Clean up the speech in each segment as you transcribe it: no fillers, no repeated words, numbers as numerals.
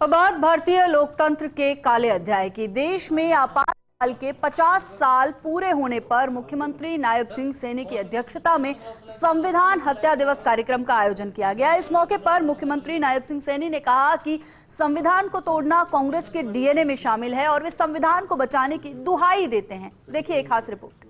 अब बात भारतीय लोकतंत्र के काले अध्याय की। देश में आपातकाल के 50 साल पूरे होने पर मुख्यमंत्री नायब सिंह सैनी की अध्यक्षता में संविधान हत्या दिवस कार्यक्रम का आयोजन किया गया। इस मौके पर मुख्यमंत्री नायब सिंह सैनी ने कहा कि संविधान को तोड़ना कांग्रेस के डीएनए में शामिल है और वे संविधान को बचाने की दुहाई देते हैं। देखिए एक खास रिपोर्ट।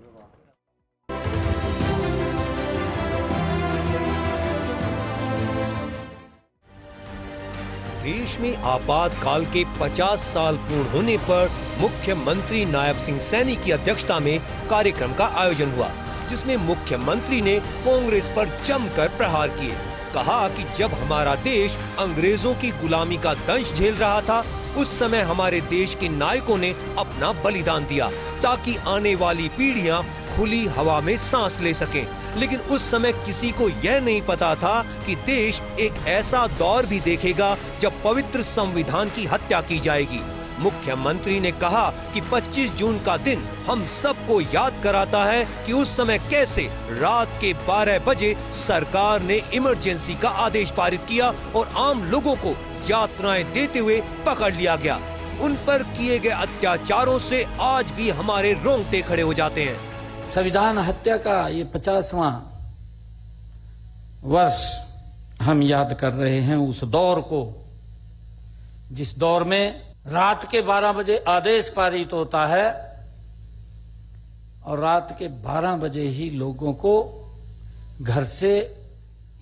देश में आपातकाल के 50 साल पूर्ण होने पर मुख्यमंत्री नायब सिंह सैनी की अध्यक्षता में कार्यक्रम का आयोजन हुआ, जिसमें मुख्यमंत्री ने कांग्रेस पर जमकर प्रहार किए। कहा कि जब हमारा देश अंग्रेजों की गुलामी का दंश झेल रहा था, उस समय हमारे देश के नायकों ने अपना बलिदान दिया ताकि आने वाली पीढ़ियां खुली हवा में सांस ले सकें। लेकिन उस समय किसी को यह नहीं पता था कि देश एक ऐसा दौर भी देखेगा जब पवित्र संविधान की हत्या की जाएगी। मुख्यमंत्री ने कहा कि 25 जून का दिन हम सबको याद कराता है कि उस समय कैसे रात के 12 बजे सरकार ने इमरजेंसी का आदेश पारित किया और आम लोगों को यातनाएं देते हुए पकड़ लिया गया। उन पर किए गए अत्याचारों से आज भी हमारे रोंगटे खड़े हो जाते हैं। संविधान हत्या का ये 50वां वर्ष हम याद कर रहे हैं उस दौर को, जिस दौर में रात के 12 बजे आदेश पारित होता है और रात के 12 बजे ही लोगों को घर से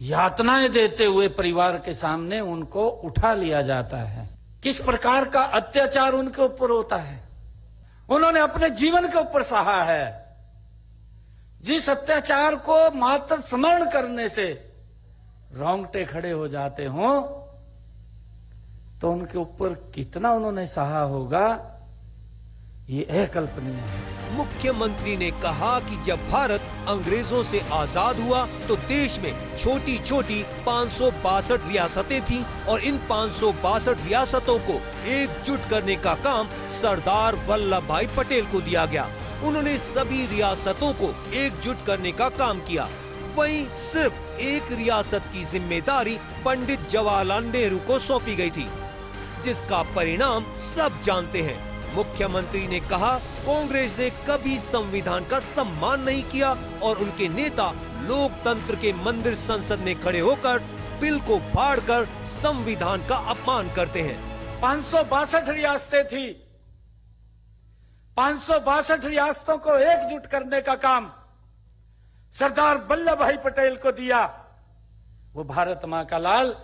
यातनाएं देते हुए परिवार के सामने उनको उठा लिया जाता है। किस प्रकार का अत्याचार उनके ऊपर होता है, उन्होंने अपने जीवन के ऊपर सहा है। जिस अत्याचार को मात्र स्मरण करने से रोंगटे खड़े हो जाते हों, तो उनके ऊपर कितना उन्होंने सहा होगा, ये अकल्पनीय है। मुख्यमंत्री ने कहा कि जब भारत अंग्रेजों से आजाद हुआ तो देश में छोटी छोटी 562 रियासतें थीं और इन 562 रियासतों को एकजुट करने का काम सरदार वल्लभ भाई पटेल को दिया गया। उन्होंने सभी रियासतों को एकजुट करने का काम किया। वहीं सिर्फ एक रियासत की जिम्मेदारी पंडित जवाहरलाल नेहरू को सौंपी गई थी, जिसका परिणाम सब जानते हैं। मुख्यमंत्री ने कहा कांग्रेस ने कभी संविधान का सम्मान नहीं किया और उनके नेता लोकतंत्र के मंदिर संसद में खड़े होकर बिल को फाड़कर संविधान का अपमान करते हैं। 562 रियासतें थी, 562 रियासतों को एकजुट करने का काम सरदार वल्लभ भाई पटेल को दिया। वो भारत मां का लाल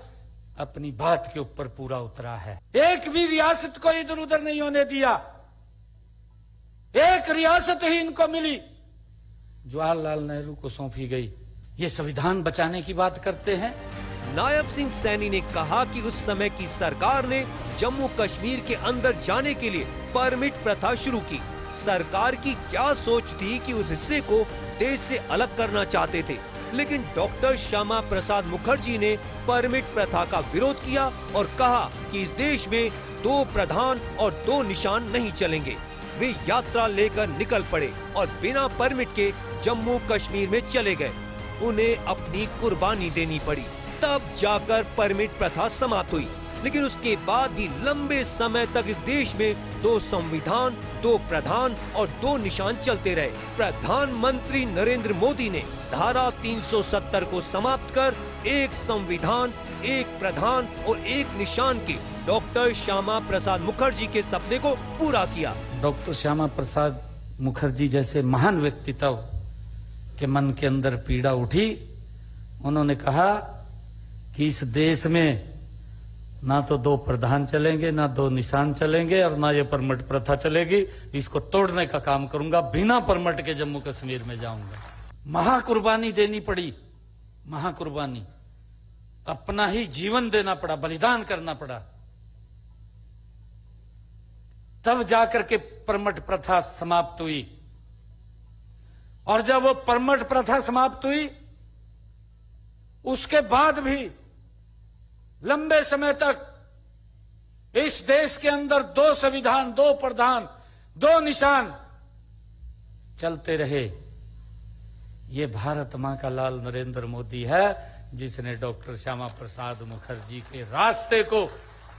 अपनी बात के ऊपर पूरा उतरा है। एक भी रियासत को इधर उधर नहीं होने दिया। एक रियासत ही इनको मिली, जवाहरलाल नेहरू को सौंपी गई। ये संविधान बचाने की बात करते हैं। नायब सिंह सैनी ने कहा कि उस समय की सरकार ने जम्मू कश्मीर के अंदर जाने के लिए परमिट प्रथा शुरू की। सरकार की क्या सोच थी कि उस हिस्से को देश से अलग करना चाहते थे, लेकिन डॉक्टर श्यामा प्रसाद मुखर्जी ने परमिट प्रथा का विरोध किया और कहा कि इस देश में 2 प्रधान और 2 निशान नहीं चलेंगे। वे यात्रा लेकर निकल पड़े और बिना परमिट के जम्मू कश्मीर में चले गए। उन्हें अपनी कुर्बानी देनी पड़ी, तब जाकर परमिट प्रथा समाप्त हुई। लेकिन उसके बाद भी लंबे समय तक इस देश में 2 संविधान, 2 प्रधान और 2 निशान चलते रहे। प्रधानमंत्री नरेंद्र मोदी ने धारा 370 को समाप्त कर एक संविधान, एक प्रधान और एक निशान के डॉक्टर श्यामा प्रसाद मुखर्जी के सपने को पूरा किया। डॉक्टर श्यामा प्रसाद मुखर्जी जैसे महान व्यक्तित्व के मन के अंदर पीड़ा उठी। उन्होंने कहा कि इस देश में ना तो 2 प्रधान चलेंगे, ना 2 निशान चलेंगे और ना ये परमिट प्रथा चलेगी। इसको तोड़ने का काम करूंगा, बिना परमिट के जम्मू कश्मीर में जाऊंगा। महाकुर्बानी देनी पड़ी, महाकुर्बानी, अपना ही जीवन देना पड़ा, बलिदान करना पड़ा, तब जाकर के परमिट प्रथा समाप्त हुई। और जब वो परमिट प्रथा समाप्त हुई, उसके बाद भी लंबे समय तक इस देश के अंदर 2 संविधान, 2 प्रधान, 2 निशान चलते रहे। ये भारत मां का लाल नरेंद्र मोदी है जिसने डॉक्टर श्यामा प्रसाद मुखर्जी के रास्ते को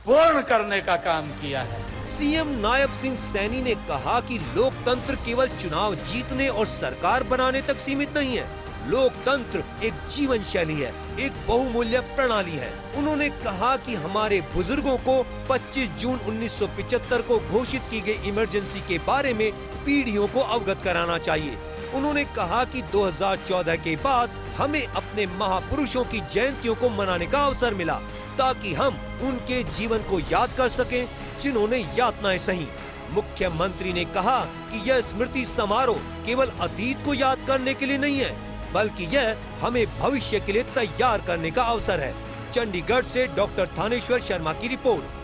पूर्ण करने का काम किया है। सीएम नायब सिंह सैनी ने कहा कि लोकतंत्र केवल चुनाव जीतने और सरकार बनाने तक सीमित नहीं है। लोकतंत्र एक जीवन शैली है, एक बहुमूल्य प्रणाली है। उन्होंने कहा कि हमारे बुजुर्गों को 25 जून 1975 को घोषित की गई इमरजेंसी के बारे में पीढ़ियों को अवगत कराना चाहिए। उन्होंने कहा कि 2014 के बाद हमें अपने महापुरुषों की जयंतियों को मनाने का अवसर मिला, ताकि हम उनके जीवन को याद कर सकें, जिन्होंने यातनाएं सही। मुख्यमंत्री ने कहा कि यह स्मृति समारोह केवल अतीत को याद करने के लिए नहीं है, बल्कि यह हमें भविष्य के लिए तैयार करने का अवसर है। चंडीगढ़ से डॉक्टर थानेश्वर शर्मा की रिपोर्ट।